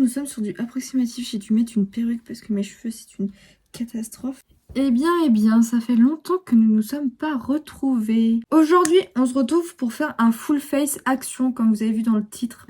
Nous sommes sur du approximatif, j'ai dû mettre une perruque parce que mes cheveux c'est une catastrophe. Eh bien, ça fait longtemps que nous nous sommes pas retrouvés. Aujourd'hui, on se retrouve pour faire un full face action comme vous avez vu dans le titre.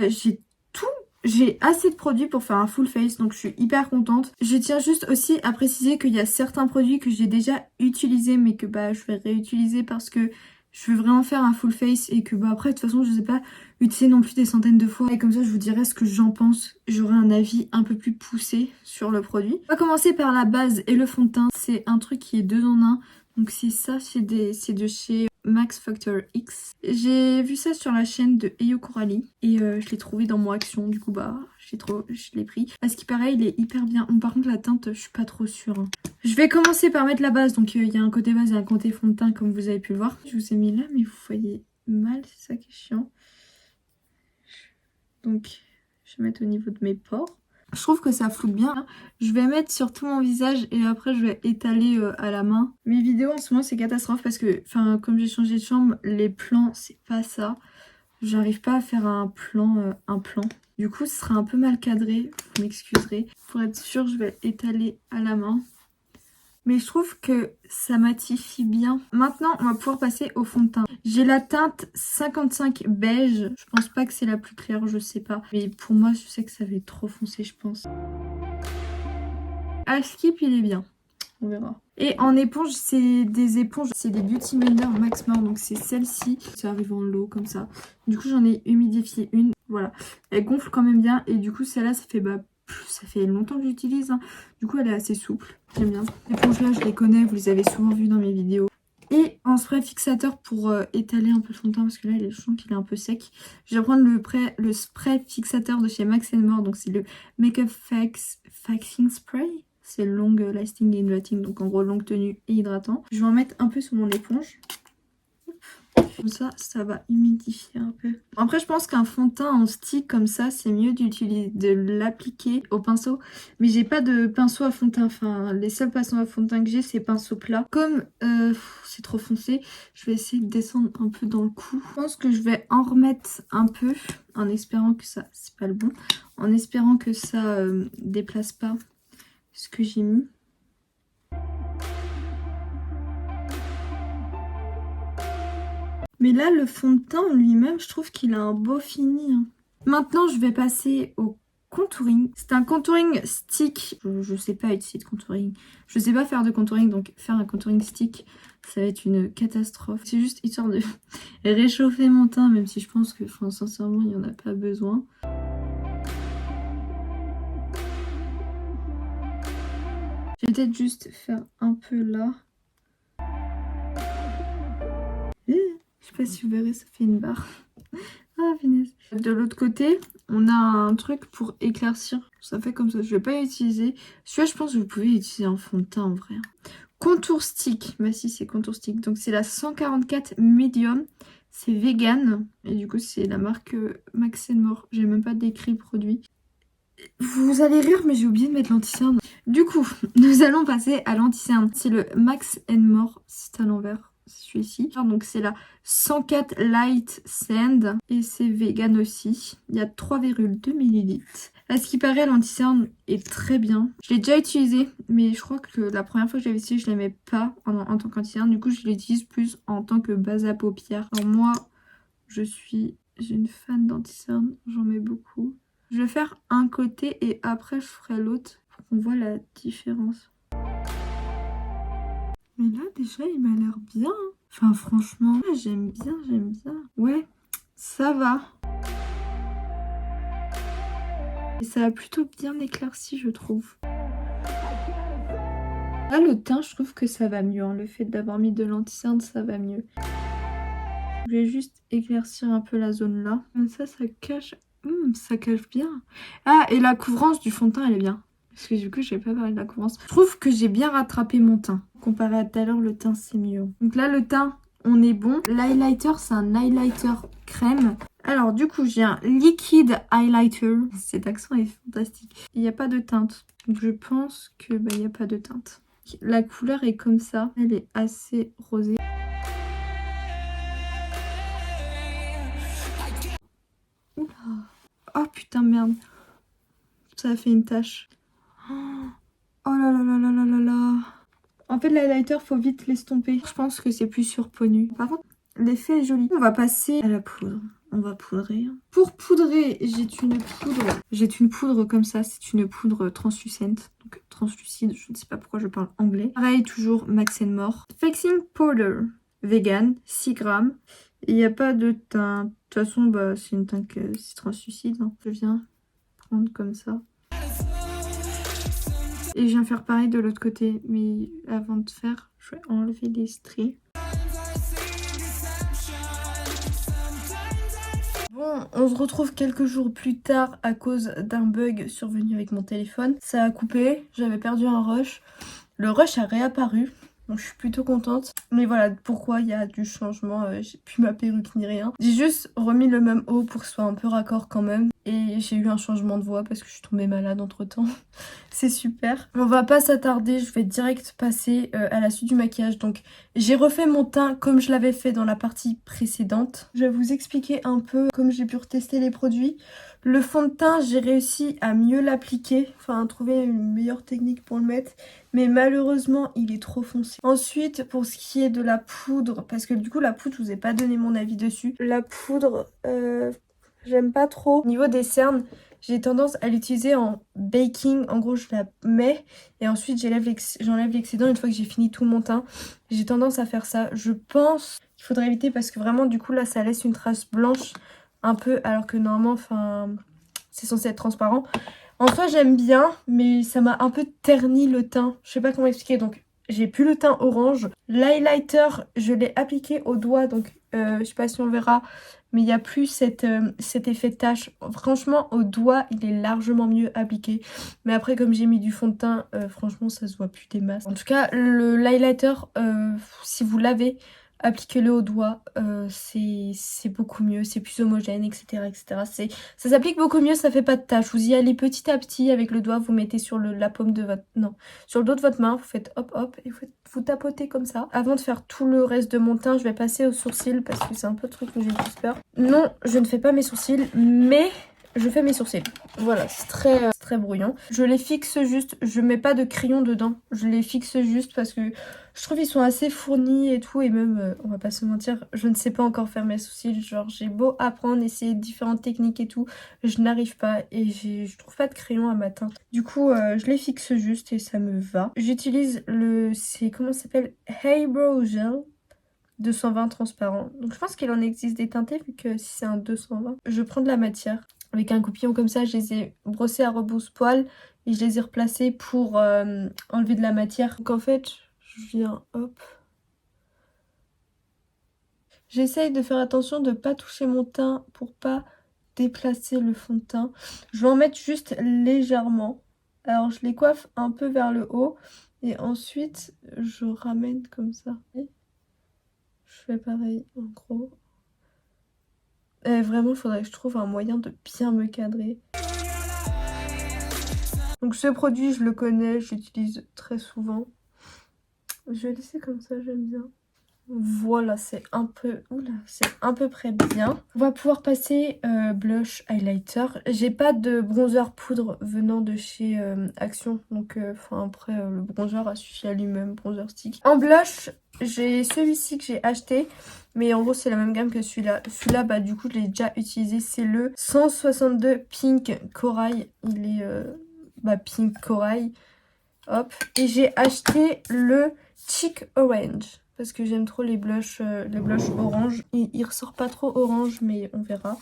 J'ai assez de produits pour faire un full face, donc je suis hyper contente. Je tiens juste aussi à préciser qu'il y a certains produits que j'ai déjà utilisés, mais que je vais réutiliser parce que je veux vraiment faire un full face et que après de toute façon je sais pas utiliser non plus des centaines de fois. Et comme ça je vous dirai ce que j'en pense. J'aurai un avis un peu plus poussé sur le produit. On va commencer par la base et le fond de teint. C'est un truc qui est 2 en 1. Donc c'est ça, c'est de chez Max Factor X. J'ai vu ça sur la chaîne de Eyo Coralie et je l'ai trouvé dans mon action, du coup je l'ai pris. Parce qu'il paraît il est hyper bien. Bon, par contre la teinte je suis pas trop sûre. Hein. Je vais commencer par mettre la base, donc il y a un côté base et un côté fond de teint comme vous avez pu le voir. Je vous ai mis là mais vous voyez mal, c'est ça qui est chiant. Donc je vais mettre au niveau de mes pores. Je trouve que ça floute bien. Je vais mettre sur tout mon visage et après je vais étaler à la main. Mes vidéos en ce moment c'est catastrophe parce que comme j'ai changé de chambre, les plans c'est pas ça. J'arrive pas à faire un plan. Du coup ce sera un peu mal cadré, vous m'excuserez. Pour être sûre je vais étaler à la main. Mais je trouve que ça matifie bien. Maintenant, on va pouvoir passer au fond de teint. J'ai la teinte 55 beige. Je pense pas que c'est la plus claire, je sais pas. Mais pour moi, je sais que ça va être trop foncé, je pense. À skip, il est bien. On verra. Et en éponge, c'est des éponges. C'est des Beauty Blender Maxmore. Donc c'est celle-ci. Ça arrive en lot comme ça. Du coup, j'en ai humidifié une. Voilà. Elle gonfle quand même bien. Et du coup, celle-là, ça fait longtemps que j'utilise. Hein. Du coup, elle est assez souple. J'aime bien. Les éponges là, je les connais. Vous les avez souvent vues dans mes vidéos. Et en spray fixateur pour étaler un peu le fond de teint. Parce que là, je sens qu'il est un peu sec. Je vais prendre le spray fixateur de chez Max More. Donc, c'est le Makeup Fixing Spray. C'est long lasting et hydrating. Donc, en gros, longue tenue et hydratant. Je vais en mettre un peu sur mon éponge. Comme ça va humidifier un peu. Après, je pense qu'un fond de teint en stick comme ça, c'est mieux de l'appliquer au pinceau. Mais j'ai pas de pinceau à fond de teint. Enfin, les seuls pinceaux à fond de teint que j'ai, c'est pinceau plat. Comme c'est trop foncé, je vais essayer de descendre un peu dans le cou. Je pense que je vais en remettre un peu, en espérant que ça... C'est pas le bon. En espérant que ça déplace pas ce que j'ai mis. Mais là, le fond de teint en lui-même, je trouve qu'il a un beau fini. Hein. Maintenant, je vais passer au contouring. C'est un contouring stick. Je sais pas utiliser de contouring. Je sais pas faire de contouring, donc faire un contouring stick, ça va être une catastrophe. C'est juste histoire de réchauffer mon teint, même si je pense que, sincèrement, il n'y en a pas besoin. Je vais peut-être juste faire un peu là. Je sais pas si vous verrez, ça fait une barre. Ah, finesse. De l'autre côté, on a un truc pour éclaircir. Ça fait comme ça. Je vais pas l'utiliser. Celui-là, je pense que vous pouvez l'utiliser en fond de teint en vrai. Contour stick. Bah si, c'est contour stick. Donc c'est la 144 medium. C'est vegan. Et du coup, c'est la marque Max More. J'ai même pas décrit le produit. Vous allez rire, mais j'ai oublié de mettre l'anti-cerne. Du coup, nous allons passer à l'anti-cerne. C'est le Max More. C'est à l'envers. Celui-ci. Donc c'est la 104 Light Sand et c'est vegan aussi. Il y a 3,2 ml. À ce qui paraît, l'anti-cerne est très bien. Je l'ai déjà utilisé, mais je crois que la première fois que je l'avais utilisé, je l'aimais pas en tant qu'anti-cerne. Du coup, je l'utilise plus en tant que base à paupières. Alors moi, j'ai une fan d'anti-cerne. J'en mets beaucoup. Je vais faire un côté et après je ferai l'autre pour qu'on voit la différence. Mais là, déjà, il m'a l'air bien. Enfin, franchement, j'aime bien, j'aime bien. Ouais, ça va. Et ça a plutôt bien éclairci, je trouve. Là, le teint, je trouve que ça va mieux. Hein. Le fait d'avoir mis de l'anti-cerne, ça va mieux. Je vais juste éclaircir un peu la zone là. Comme ça cache... ça cache bien. Ah, et la couvrance du fond de teint, elle est bien. Parce que du coup, je n'ai pas parlé de la couvrance. Je trouve que j'ai bien rattrapé mon teint. Comparé à tout à l'heure, le teint, c'est mieux. Donc là, le teint, on est bon. L'highlighter, c'est un highlighter crème. Alors, du coup, j'ai un liquid highlighter. Cet accent est fantastique. Il n'y a pas de teinte. Donc, je pense que il n'y a pas de teinte. La couleur est comme ça. Elle est assez rosée. Oula. Oh putain, merde. Ça a fait une tache. Oh là là là là là là là. En fait, l'highlighter, faut vite l'estomper. Je pense que c'est plus sur peau nue. Par contre, l'effet est joli. On va passer à la poudre. On va poudrer. Pour poudrer, j'ai une poudre comme ça. C'est une poudre translucente. Donc translucide, je ne sais pas pourquoi je parle anglais. Pareil, toujours Max More. Fixing Powder. Vegan, 6 grammes. Il n'y a pas de teint. De toute façon, bah, c'est une teinte que c'est translucide. Hein. Je viens prendre comme ça. Et je viens faire pareil de l'autre côté. Mais avant de faire, je vais enlever les stries. Bon, on se retrouve quelques jours plus tard à cause d'un bug survenu avec mon téléphone. Ça a coupé, j'avais perdu un rush. Le rush a réapparu. Donc je suis plutôt contente. Mais voilà pourquoi il y a du changement. J'ai plus ma perruque ni rien. J'ai juste remis le même haut pour que ce soit un peu raccord quand même. Et j'ai eu un changement de voix parce que je suis tombée malade entre temps. C'est super. On va pas s'attarder. Je vais direct passer à la suite du maquillage. Donc j'ai refait mon teint comme je l'avais fait dans la partie précédente. Je vais vous expliquer un peu comme j'ai pu retester les produits. Le fond de teint, j'ai réussi à mieux l'appliquer. Enfin, à trouver une meilleure technique pour le mettre. Mais malheureusement, il est trop foncé. Ensuite, pour ce qui est de la poudre, parce que du coup, la poudre, je vous ai pas donné mon avis dessus. La poudre, j'aime pas trop. Au niveau des cernes, j'ai tendance à l'utiliser en baking. En gros, je la mets et ensuite j'enlève l'excédent une fois que j'ai fini tout mon teint. J'ai tendance à faire ça. Je pense qu'il faudrait éviter parce que vraiment, du coup, là, ça laisse une trace blanche un peu, alors que normalement, enfin, c'est censé être transparent. En soi, j'aime bien, mais ça m'a un peu terni le teint. Je sais pas comment expliquer. Donc, j'ai plus le teint orange. L'highlighter, je l'ai appliqué au doigt. Donc, je sais pas si on verra. Mais il n'y a plus cet effet de tache. Franchement, au doigt, il est largement mieux appliqué. Mais après, comme j'ai mis du fond de teint, franchement, ça se voit plus des masses. En tout cas, l'highlighter, si vous l'avez, appliquez-le au doigt. C'est beaucoup mieux, c'est plus homogène, etc. etc. Ça s'applique beaucoup mieux, ça fait pas de tache. Vous y allez petit à petit avec le doigt, vous mettez sur la paume de votre... Non, sur le dos de votre main, vous faites hop hop et vous tapotez comme ça. Avant de faire tout le reste de mon teint, je vais passer aux sourcils parce que c'est un peu le truc que j'ai le plus peur. Non, je ne fais pas mes sourcils, mais je fais mes sourcils. Voilà, c'est très brouillon. Je les fixe juste, je mets pas de crayon dedans. Je les fixe juste parce que je trouve qu'ils sont assez fournis et tout. Et même, on va pas se mentir, je ne sais pas encore faire mes sourcils. Genre, j'ai beau apprendre, essayer différentes techniques et tout, je n'arrive pas et je trouve pas de crayon à ma teinte. Du coup, je les fixe juste et ça me va. J'utilise comment ça s'appelle? Eyebrow Gel 220 transparent. Donc je pense qu'il en existe des teintés vu que si c'est un 220. Je prends de la matière. Avec un coupillon comme ça, je les ai brossés à rebrousse-poil et je les ai replacés pour enlever de la matière. Donc en fait, je viens, hop. J'essaye de faire attention de ne pas toucher mon teint pour pas déplacer le fond de teint. Je vais en mettre juste légèrement. Alors je les coiffe un peu vers le haut et ensuite je ramène comme ça. Je fais pareil en gros. Et vraiment, il faudrait que je trouve un moyen de bien me cadrer. Donc ce produit, je le connais, je l'utilise très souvent. Je vais laisser comme ça, j'aime bien. Voilà, c'est un peu... Oula, c'est à peu près bien. On va pouvoir passer blush, highlighter. J'ai pas de bronzer poudre venant de chez Action. Donc après, le bronzer a suffi à lui-même, bronzer stick. En blush, j'ai celui-ci que j'ai acheté. Mais en gros, c'est la même gamme que celui-là. Celui-là, bah du coup, je l'ai déjà utilisé. C'est le 162 Pink Corail. Il est Pink Corail. Hop. Et j'ai acheté le Cheek Orange. Parce que j'aime trop les blushs orange. Il ressort pas trop orange, mais on verra.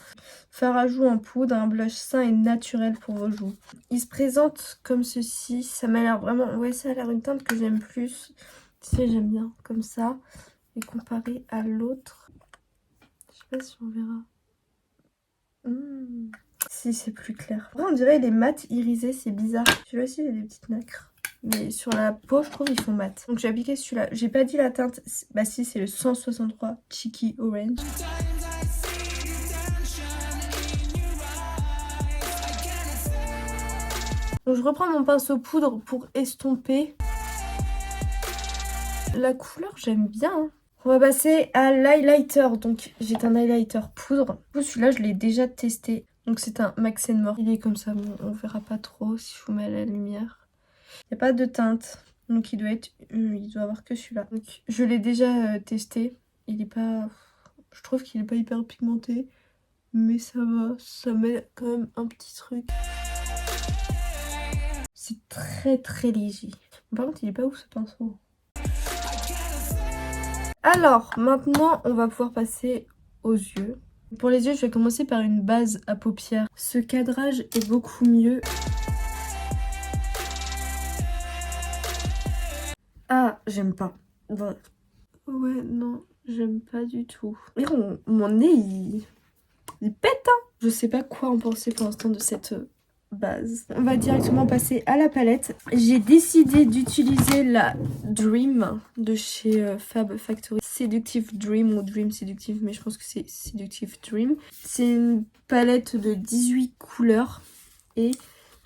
Fard à joues en poudre, un blush sain et naturel pour vos joues. Il se présente comme ceci. Ça m'a l'air vraiment... Ouais, ça a l'air une teinte que j'aime plus. Tu sais, j'aime bien comme ça. Et comparé à l'autre, je sais pas si on verra. Si, c'est plus clair. Après, on dirait les mat irisés, c'est bizarre. Je sais pas si j'ai des petites nacres. Mais sur la peau, je trouve ils font mat. Donc j'ai appliqué celui-là. J'ai pas dit la teinte. Bah si, c'est le 163 Cheeky Orange. Donc je reprends mon pinceau poudre pour estomper. La couleur, j'aime bien. Hein. On va passer à l'highlighter. Donc j'ai un highlighter poudre. Celui-là, je l'ai déjà testé. Donc c'est un Max More. Il est comme ça, bon, on verra pas trop si je vous mets à la lumière. Il n'y a pas de teinte. Donc il doit avoir que celui-là. Donc je l'ai déjà testé. Il est pas... Je trouve qu'il est pas hyper pigmenté. Mais ça va, ça met quand même un petit truc. C'est très très léger. Par contre il est pas ouf ce pinceau. Alors maintenant on va pouvoir passer aux yeux. Pour les yeux je vais commencer par une base à paupières. Ce cadrage est beaucoup mieux. Ah j'aime pas. Ouais non j'aime pas du tout. Mais mon nez il pète hein. Je sais pas quoi en penser pour l'instant de cette base. On va directement passer à la palette. J'ai décidé d'utiliser la Dream de chez Fab Factory. Seductive Dream ou Dream Seductive, mais je pense que c'est Seductive Dream. C'est une palette de 18 couleurs et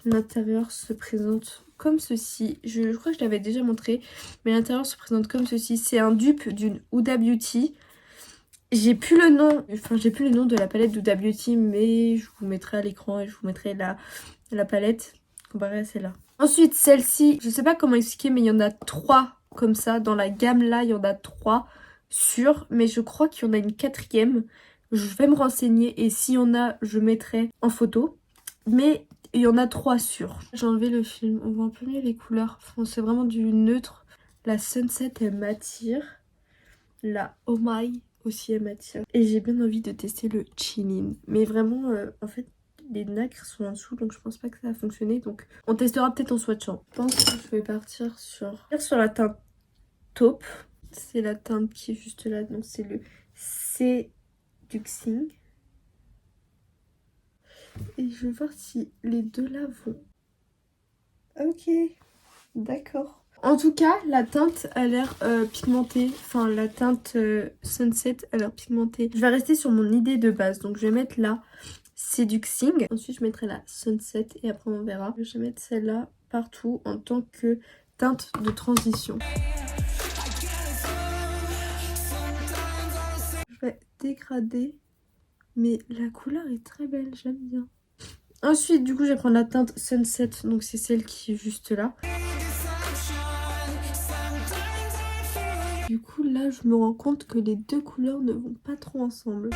l'intérieur se présente comme ceci. Je crois que je l'avais déjà montré, mais l'intérieur se présente comme ceci. C'est un dupe d'une Huda Beauty. J'ai plus le nom de la palette d'Huda Beauty, mais je vous mettrai à l'écran et je vous mettrai la palette comparée à celle-là. Ensuite, celle-ci, je sais pas comment expliquer, mais il y en a 3 comme ça. Dans la gamme là, il y en a 3 sûrs, mais je crois qu'il y en a une 4e. Je vais me renseigner et s'il y en a, je mettrai en photo. Mais il y en a 3 sûrs. J'ai enlevé le film, on voit un peu mieux les couleurs. Enfin, c'est vraiment du neutre. La Sunset, elle m'attire. La Oh My aussi elle m'attire. Et j'ai bien envie de tester le Chilin. Mais vraiment, en fait, les nacres sont en dessous, donc je pense pas que ça va fonctionner. Donc on testera peut-être en swatchant. Je pense que je vais partir sur la teinte taupe. C'est la teinte qui est juste là, donc c'est le Seducing. Et je vais voir si les deux là vont. Ok, d'accord. En tout cas, la teinte a l'air pigmentée. Enfin, la teinte Sunset a l'air pigmentée. Je vais rester sur mon idée de base. Donc, je vais mettre la Seducing. Ensuite, je mettrai la Sunset et après, on verra. Je vais mettre celle-là partout en tant que teinte de transition. Je vais dégrader. Mais la couleur est très belle, j'aime bien. Ensuite, du coup, je vais prendre la teinte Sunset. Donc, c'est celle qui est juste là. Du coup là je me rends compte que les deux couleurs ne vont pas trop ensemble.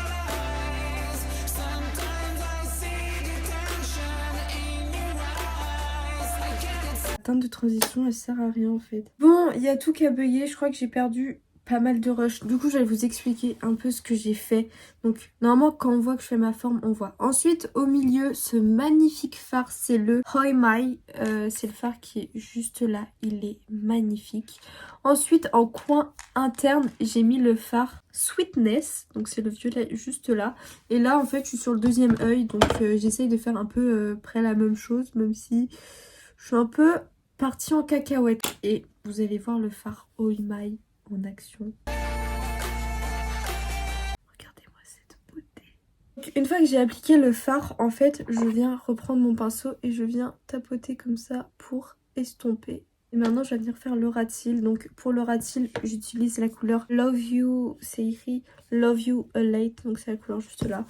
La teinte de transition elle sert à rien en fait. Bon il y a tout qui a bugué, je crois que j'ai perdu pas mal de rush. Du coup je vais vous expliquer un peu ce que j'ai fait. Donc normalement quand on voit que je fais ma forme on voit. Ensuite au milieu ce magnifique fard c'est le Hoi Mai. C'est le fard qui est juste là, il est magnifique. Ensuite en coin interne j'ai mis le fard Sweetness. Donc c'est le violet juste là. Et là en fait je suis sur le deuxième œil. Donc j'essaye de faire un peu près la même chose. Même si je suis un peu partie en cacahuète. Et vous allez voir le fard Hoi Mai en action. Regardez-moi cette beauté. Donc, une fois que j'ai appliqué le fard, en fait, je viens reprendre mon pinceau et je viens tapoter comme ça pour estomper. Et maintenant, je vais venir faire le ras de cils. Donc, pour le ras de cils, j'utilise la couleur Love You. C'est écrit Love You a Late. Donc, c'est la couleur juste là.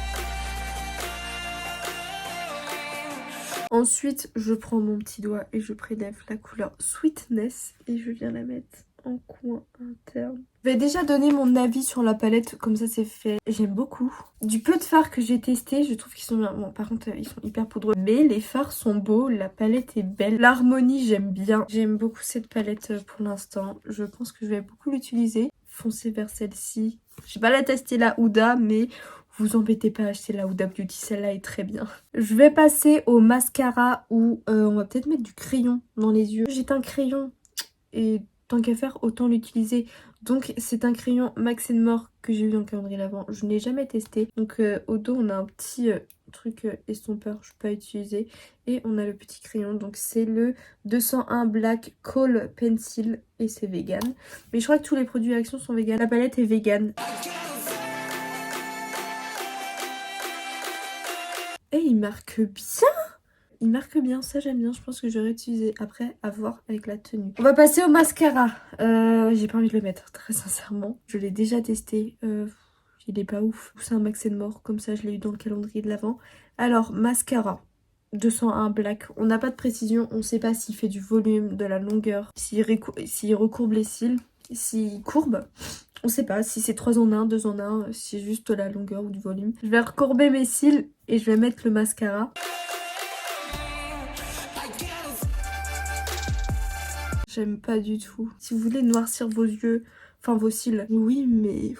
Ensuite, je prends mon petit doigt et je prélève la couleur Sweetness et je viens la mettre en coin interne. Je vais déjà donner mon avis sur la palette, comme ça c'est fait. J'aime beaucoup. Du peu de fards que j'ai testé, je trouve qu'ils sont bien. Bon, par contre, ils sont hyper poudreux. Mais les fards sont beaux, la palette est belle. L'harmonie, j'aime bien. J'aime beaucoup cette palette pour l'instant. Je pense que je vais beaucoup l'utiliser. Foncez vers celle-ci. Je vais pas la tester la Huda, mais vous embêtez pas à acheter la Huda Beauty, celle-là est très bien. Je vais passer au mascara où on va peut-être mettre du crayon dans les yeux. J'ai un crayon et tant qu'à faire, autant l'utiliser. Donc c'est un crayon Max More que j'ai eu en calendrier l'Avent. Je n'ai jamais testé. Donc au dos, on a un petit truc estompeur, je peux pas utiliser. Et on a le petit crayon. Donc c'est le 201 Black Kohl Pencil et c'est vegan. Mais je crois que tous les produits Action sont vegan. La palette est vegan. Et il marque bien! Il marque bien, ça j'aime bien, je pense que je vais réutiliser après à voir avec la tenue. On va passer au mascara. J'ai pas envie de le mettre, très sincèrement. Je l'ai déjà testé il il est pas ouf. C'est un Max Mort, comme ça je l'ai eu dans le calendrier de l'avant. Alors, mascara. 201 black. On n'a pas de précision, on sait pas s'il fait du volume, de la longueur, s'il recourbe les cils, s'il courbe. On sait pas si c'est 3 en 1, 2 en 1, si c'est juste de la longueur ou du volume. Je vais recourber mes cils et je vais mettre le mascara. J'aime pas du tout. Si vous voulez noircir vos yeux, enfin vos cils, oui, mais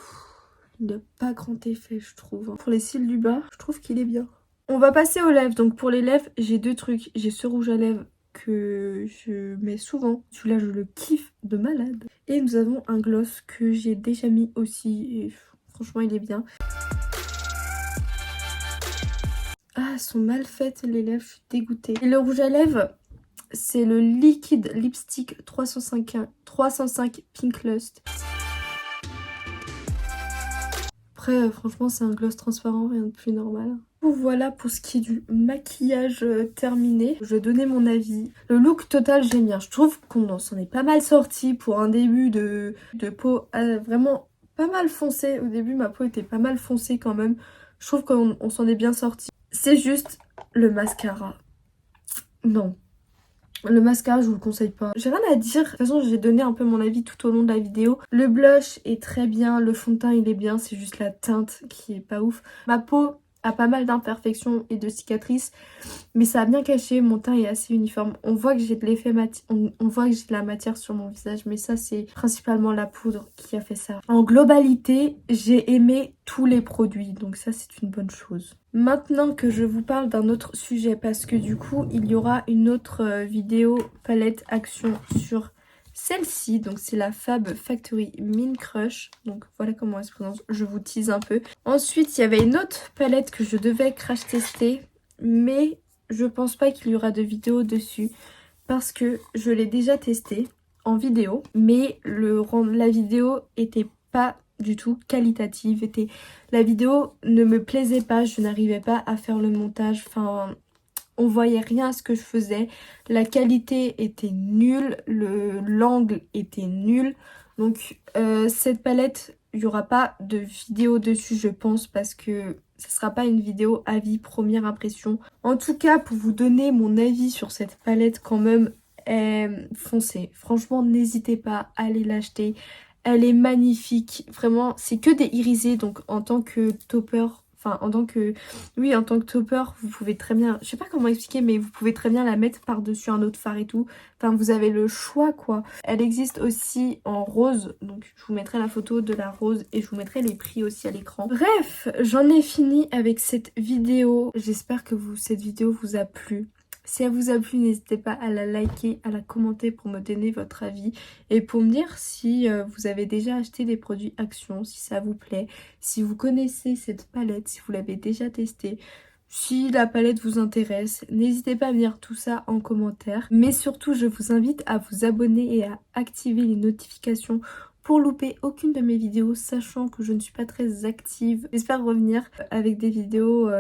il n'a pas grand effet, je trouve. Pour les cils du bas, je trouve qu'il est bien. On va passer aux lèvres. Donc pour les lèvres, j'ai 2 trucs. J'ai ce rouge à lèvres que je mets souvent. Celui-là, je le kiffe de malade. Et nous avons un gloss que j'ai déjà mis aussi. Et franchement, il est bien. Ah, elles sont mal faites les lèvres, je suis dégoûtée. Et le rouge à lèvres, c'est le Liquid Lipstick 305 Pink Lust. Après, franchement, c'est un gloss transparent, rien de plus normal. Voilà pour ce qui est du maquillage terminé. Je vais donner mon avis. Le look total, j'aime bien. Je trouve qu'on s'en est pas mal sorti pour un début de peau vraiment pas mal foncé. Au début, ma peau était pas mal foncée quand même. Je trouve qu'on s'en est bien sorti. C'est juste le mascara. Non. Le mascara, je vous le conseille pas. J'ai rien à dire. De toute façon, j'ai donné un peu mon avis tout au long de la vidéo. Le blush est très bien. Le fond de teint, il est bien. C'est juste la teinte qui est pas ouf. Ma peau a pas mal d'imperfections et de cicatrices. Mais ça a bien caché. Mon teint est assez uniforme. On voit que j'ai de l'effet on voit que j'ai de la matière sur mon visage. Mais ça, c'est principalement la poudre qui a fait ça. En globalité, j'ai aimé tous les produits. Donc ça, c'est une bonne chose. Maintenant que je vous parle d'un autre sujet, parce que du coup il y aura une autre vidéo palette action sur celle-ci, donc c'est la Fab Factory Min Crush, donc voilà comment elle se prononce, je vous tease un peu. Ensuite il y avait une autre palette que je devais crash tester, mais je pense pas qu'il y aura de vidéo dessus, parce que je l'ai déjà testée en vidéo, mais la vidéo était pas du tout qualitative. La vidéo ne me plaisait pas, je n'arrivais pas à faire le montage, enfin on voyait rien à ce que je faisais, la qualité était nulle, l'angle était nul, donc cette palette, il n'y aura pas de vidéo dessus je pense, parce que ce sera pas une vidéo avis première impression. En tout cas, pour vous donner mon avis sur cette palette quand même, foncez, franchement n'hésitez pas à aller l'acheter. Elle est magnifique, vraiment, c'est que des irisés, donc en tant que topper, enfin en tant que topper, vous pouvez très bien, je sais pas comment expliquer, mais vous pouvez très bien la mettre par-dessus un autre fard et tout. Enfin, vous avez le choix, quoi. Elle existe aussi en rose, donc je vous mettrai la photo de la rose et je vous mettrai les prix aussi à l'écran. Bref, j'en ai fini avec cette vidéo. J'espère que cette vidéo vous a plu. Si elle vous a plu, n'hésitez pas à la liker, à la commenter pour me donner votre avis et pour me dire si vous avez déjà acheté des produits Action, si ça vous plaît, si vous connaissez cette palette, si vous l'avez déjà testée, si la palette vous intéresse. N'hésitez pas à me dire tout ça en commentaire. Mais surtout, je vous invite à vous abonner et à activer les notifications pour louper aucune de mes vidéos, sachant que je ne suis pas très active. J'espère revenir avec des vidéos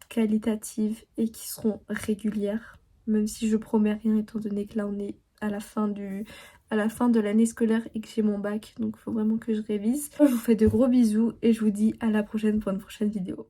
qualitatives et qui seront régulières, même si je promets rien étant donné que là on est à la fin de l'année scolaire et que j'ai mon bac, donc il faut vraiment que je révise. Je vous fais de gros bisous et je vous dis à la prochaine pour une prochaine vidéo.